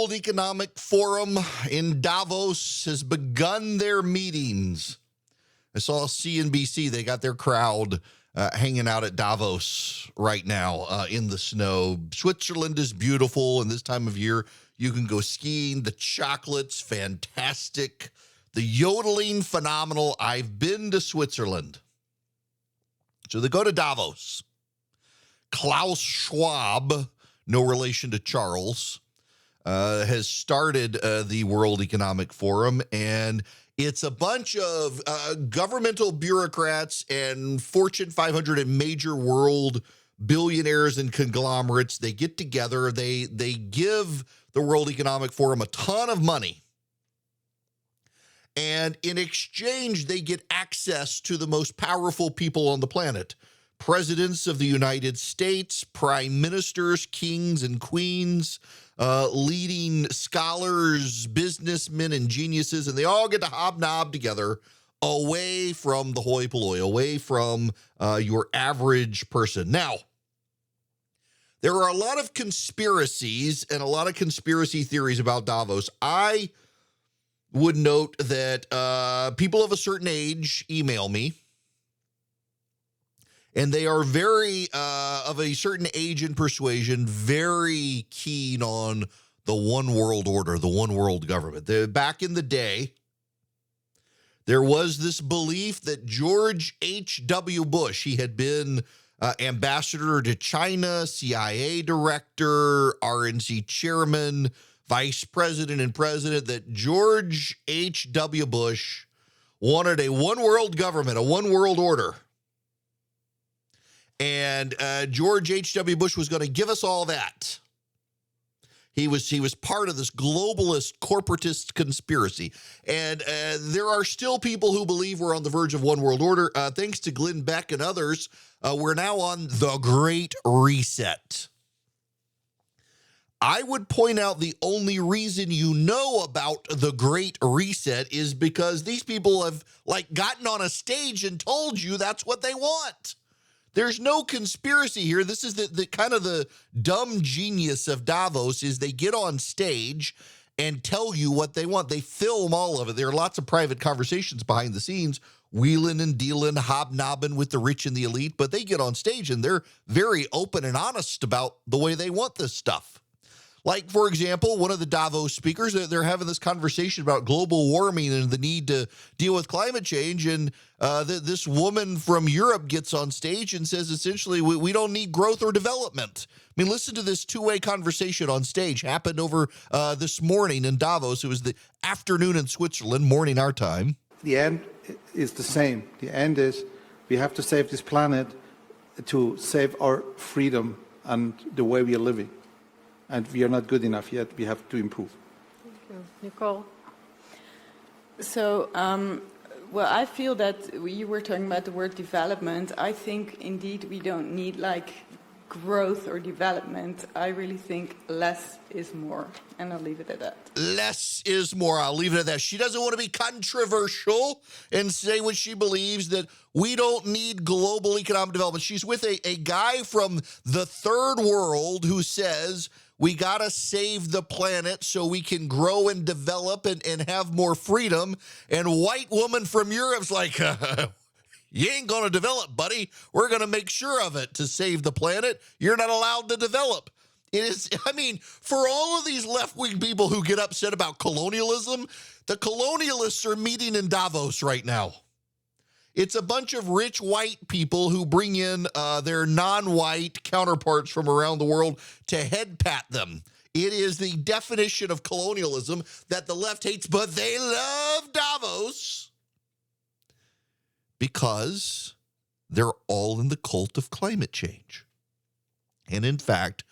World Economic Forum in Davos has begun their meetings. I saw CNBC, they got their crowd hanging out at Davos right now in the snow. Switzerland is beautiful, and this time of year, you can go skiing. The chocolate's fantastic. The yodeling, phenomenal. I've been to Switzerland. So they go to Davos. Klaus Schwab, no relation to Charles, has started the World Economic Forum, and it's a bunch of governmental bureaucrats and Fortune 500 and major world billionaires and conglomerates. They get together. They give the World Economic Forum a ton of money. And in exchange, they get access to the most powerful people on the planet. Presidents of the United States, prime ministers, kings and queens, leading scholars, businessmen, and geniuses, and they all get to hobnob together away from the hoi polloi, away from your average person. Now, there are a lot of conspiracies and a lot of conspiracy theories about Davos. I would note that people of a certain age email me, and they are very, of a certain age and persuasion, very keen on the one world order, the one world government. Back in the day, there was this belief that George H.W. Bush, he had been ambassador to China, CIA director, RNC chairman, vice president, and president, that George H.W. Bush wanted a one world government, a one world order. And George H.W. Bush was going to give us all that. He was part of this globalist, corporatist conspiracy. And there are still people who believe we're on the verge of one world order. Thanks to Glenn Beck and others, we're now on the Great Reset. I would point out the only reason you know about the Great Reset is because these people have gotten on a stage and told you that's what they want. There's no conspiracy here. This is the kind of the dumb genius of Davos is they get on stage and tell you what they want. They film all of it. There are lots of private conversations behind the scenes, wheeling and dealing, hobnobbing with the rich and the elite, but they get on stage and they're very open and honest about the way they want this stuff. Like, for example, one of the Davos speakers, they're having this conversation about global warming and the need to deal with climate change. And this woman from Europe gets on stage and says, essentially, we don't need growth or development. I mean, listen to this two-way conversation on stage. Happened over this morning in Davos. It was the afternoon in Switzerland, morning our time. The end is the same. The end is we have to save this planet to save our freedom and the way we are living. And we are not good enough yet. We have to improve. Thank you. Nicole? So, I feel that you were talking about the word development. I think, indeed, we don't need, growth or development. I really think less is more. And I'll leave it at that. Less is more. I'll leave it at that. She doesn't want to be controversial and say what she believes, that we don't need global economic development. She's with a guy from the third world who says we got to save the planet so we can grow and develop and have more freedom. And white woman from Europe's like, you ain't going to develop, buddy. We're going to make sure of it to save the planet. You're not allowed to develop. It is, for all of these left-wing people who get upset about colonialism, the colonialists are meeting in Davos right now. It's a bunch of rich white people who bring in their non-white counterparts from around the world to head pat them. It is the definition of colonialism that the left hates, but they love Davos because they're all in the cult of climate change. And in fact,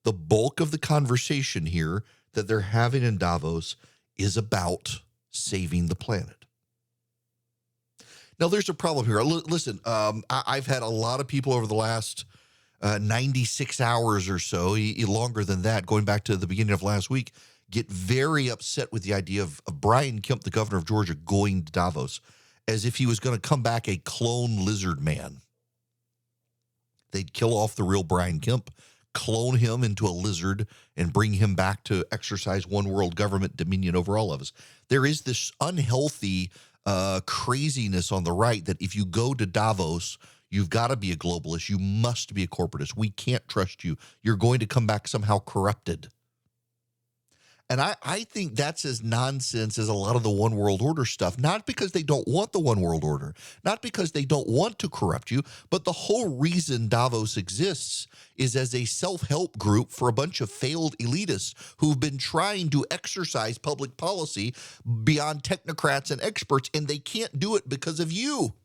the bulk of the conversation here that they're having in Davos is about saving the planet. Now, there's a problem here. Listen, I've had a lot of people over the last 96 hours or so, longer than that, going back to the beginning of last week, get very upset with the idea of Brian Kemp, the governor of Georgia, going to Davos as if he was going to come back a clone lizard man. They'd kill off the real Brian Kemp, clone him into a lizard and bring him back to exercise one world government dominion over all of us. There is this unhealthy craziness on the right that if you go to Davos, you've got to be a globalist. You must be a corporatist. We can't trust you. You're going to come back somehow corrupted. And I think that's as nonsense as a lot of the one world order stuff, not because they don't want the one world order, not because they don't want to corrupt you, but the whole reason Davos exists is as a self-help group for a bunch of failed elitists who've been trying to exercise public policy beyond technocrats and experts, and they can't do it because of you,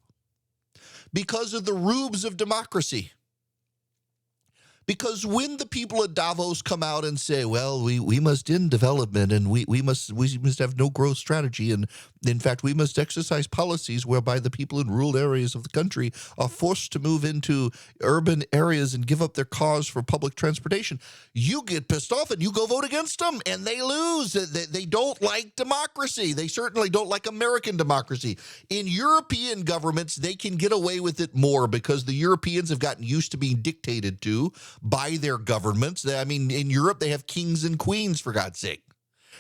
because of the rubes of democracy. Because when the people at Davos come out and say, well, we must end development and we must have no growth strategy, and in fact, we must exercise policies whereby the people in rural areas of the country are forced to move into urban areas and give up their cars for public transportation, you get pissed off and you go vote against them, and they lose. They don't like democracy. They certainly don't like American democracy. In European governments, they can get away with it more because the Europeans have gotten used to being dictated to by their governments. I mean, in Europe, they have kings and queens, for God's sake.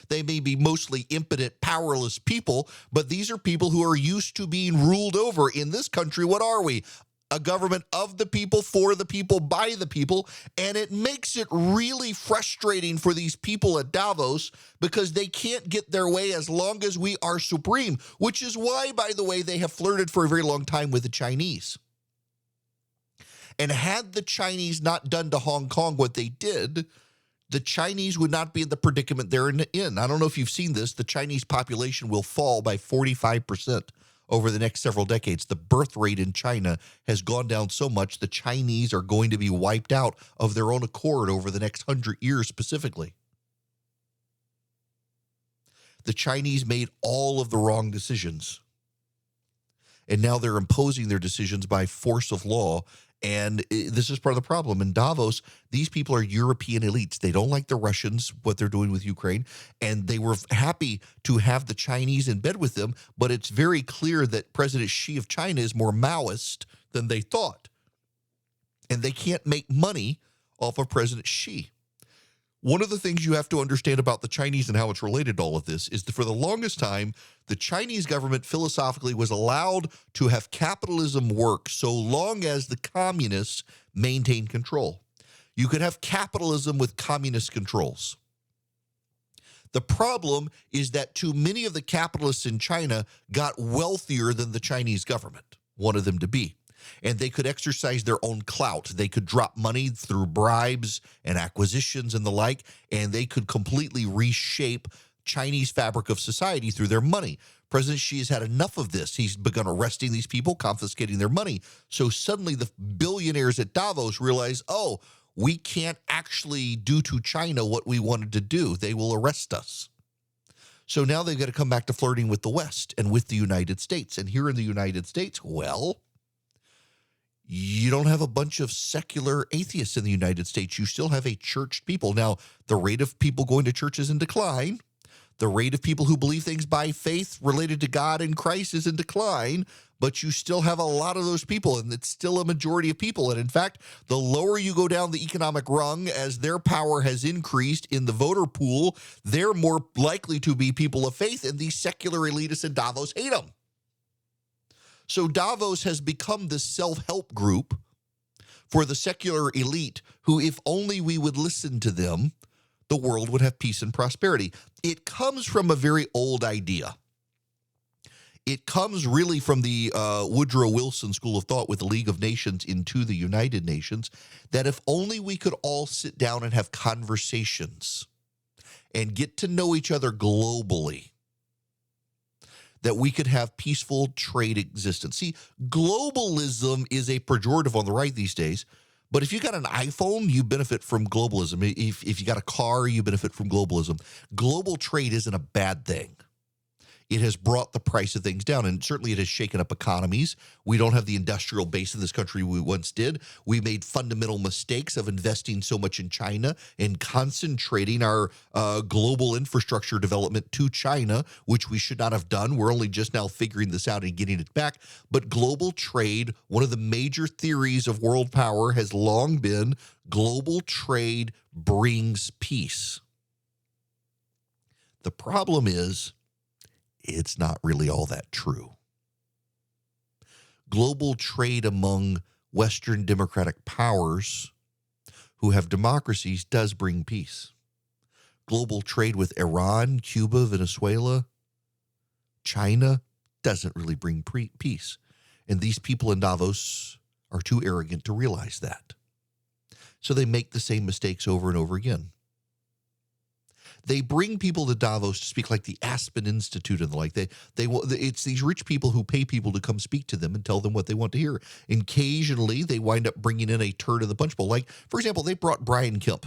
They may be mostly impotent, powerless people, but these are people who are used to being ruled over. In this country, what are we? A government of the people, for the people, by the people, and it makes it really frustrating for these people at Davos because they can't get their way as long as we are supreme, which is why, by the way, they have flirted for a very long time with the Chinese. And had the Chinese not done to Hong Kong what they did, the Chinese would not be in the predicament they're in. I don't know if you've seen this. The Chinese population will fall by 45% over the next several decades. The birth rate in China has gone down so much, the Chinese are going to be wiped out of their own accord over the next 100 years specifically. The Chinese made all of the wrong decisions. And now they're imposing their decisions by force of law. And this is part of the problem. In Davos, these people are European elites. They don't like the Russians, what they're doing with Ukraine, and they were happy to have the Chinese in bed with them, but it's very clear that President Xi of China is more Maoist than they thought. And they can't make money off of President Xi. One of the things you have to understand about the Chinese and how it's related to all of this is that for the longest time, the Chinese government philosophically was allowed to have capitalism work so long as the communists maintained control. You could have capitalism with communist controls. The problem is that too many of the capitalists in China got wealthier than the Chinese government wanted them to be. And they could exercise their own clout. They could drop money through bribes and acquisitions and the like, and they could completely reshape Chinese fabric of society through their money. President Xi has had enough of this. He's begun arresting these people, confiscating their money. So suddenly the billionaires at Davos realize, oh, we can't actually do to China what we wanted to do. They will arrest us. So now they've got to come back to flirting with the West and with the United States. And here in the United States, well, you don't have a bunch of secular atheists in the United States. You still have a churched people. Now, the rate of people going to church is in decline. The rate of people who believe things by faith related to God and Christ is in decline, but you still have a lot of those people, and it's still a majority of people. And in fact, the lower you go down the economic rung, as their power has increased in the voter pool, they're more likely to be people of faith, and these secular elitists in Davos hate them. So Davos has become this self-help group for the secular elite who, if only we would listen to them, the world would have peace and prosperity. It comes from a very old idea. It comes really from the Woodrow Wilson School of Thought with the League of Nations into the United Nations, that if only we could all sit down and have conversations and get to know each other globally, that we could have peaceful trade existence. See, globalism is a pejorative on the right these days, but if you got an iPhone, you benefit from globalism. If you got a car, you benefit from globalism. Global trade isn't a bad thing. It has brought the price of things down, and certainly it has shaken up economies. We don't have the industrial base of this country we once did. We made fundamental mistakes of investing so much in China and concentrating our global infrastructure development to China, which we should not have done. We're only just now figuring this out and getting it back. But global trade, one of the major theories of world power, has long been global trade brings peace. The problem is, it's not really all that true. Global trade among Western democratic powers who have democracies does bring peace. Global trade with Iran, Cuba, Venezuela, China doesn't really bring peace. And these people in Davos are too arrogant to realize that. So they make the same mistakes over and over again. They bring people to Davos to speak like the Aspen Institute and the like. It's these rich people who pay people to come speak to them and tell them what they want to hear. And occasionally, they wind up bringing in a turd in the punch bowl. Like, for example, they brought Brian Kemp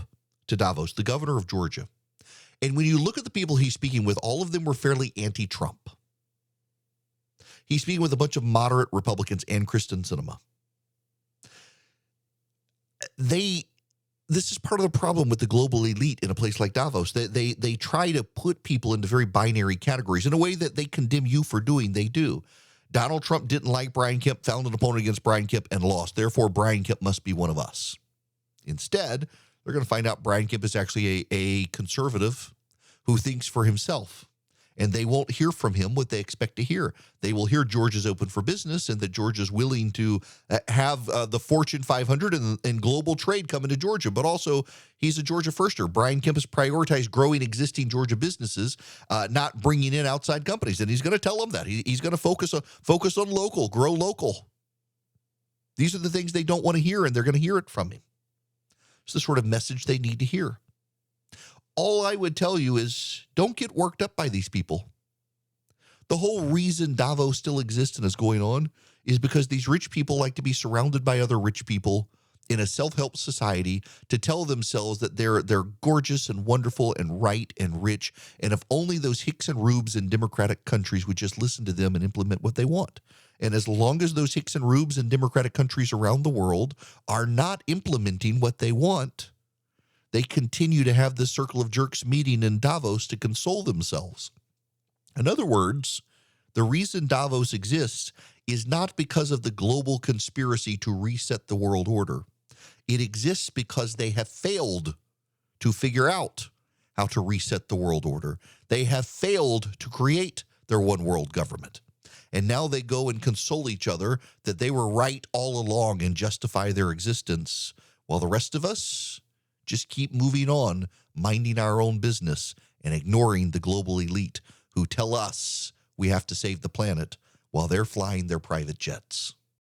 to Davos, the governor of Georgia. And when you look at the people he's speaking with, all of them were fairly anti-Trump. He's speaking with a bunch of moderate Republicans and Kristen Sinema. This is part of the problem with the global elite in a place like Davos. They try to put people into very binary categories in a way that they condemn you for doing. They do. Donald Trump didn't like Brian Kemp, found an opponent against Brian Kemp, and lost. Therefore, Brian Kemp must be one of us. Instead, they're going to find out Brian Kemp is actually a conservative who thinks for himself. And they won't hear from him what they expect to hear. They will hear Georgia's open for business and that Georgia's willing to have the Fortune 500 and global trade come into Georgia. But also, he's a Georgia firster. Brian Kemp has prioritized growing existing Georgia businesses, not bringing in outside companies. And he's going to tell them that. He's going to focus on local, grow local. These are the things they don't want to hear, and they're going to hear it from him. It's the sort of message they need to hear. All I would tell you is don't get worked up by these people. The whole reason Davos still exists and is going on is because these rich people like to be surrounded by other rich people in a self-help society to tell themselves that they're gorgeous and wonderful and right and rich. And if only those hicks and rubes in democratic countries would just listen to them and implement what they want. And as long as those hicks and rubes in democratic countries around the world are not implementing what they want, they continue to have this circle of jerks meeting in Davos to console themselves. In other words, the reason Davos exists is not because of the global conspiracy to reset the world order. It exists because they have failed to figure out how to reset the world order. They have failed to create their one world government. And now they go and console each other that they were right all along and justify their existence, while the rest of us just keep moving on, minding our own business and ignoring the global elite who tell us we have to save the planet while they're flying their private jets.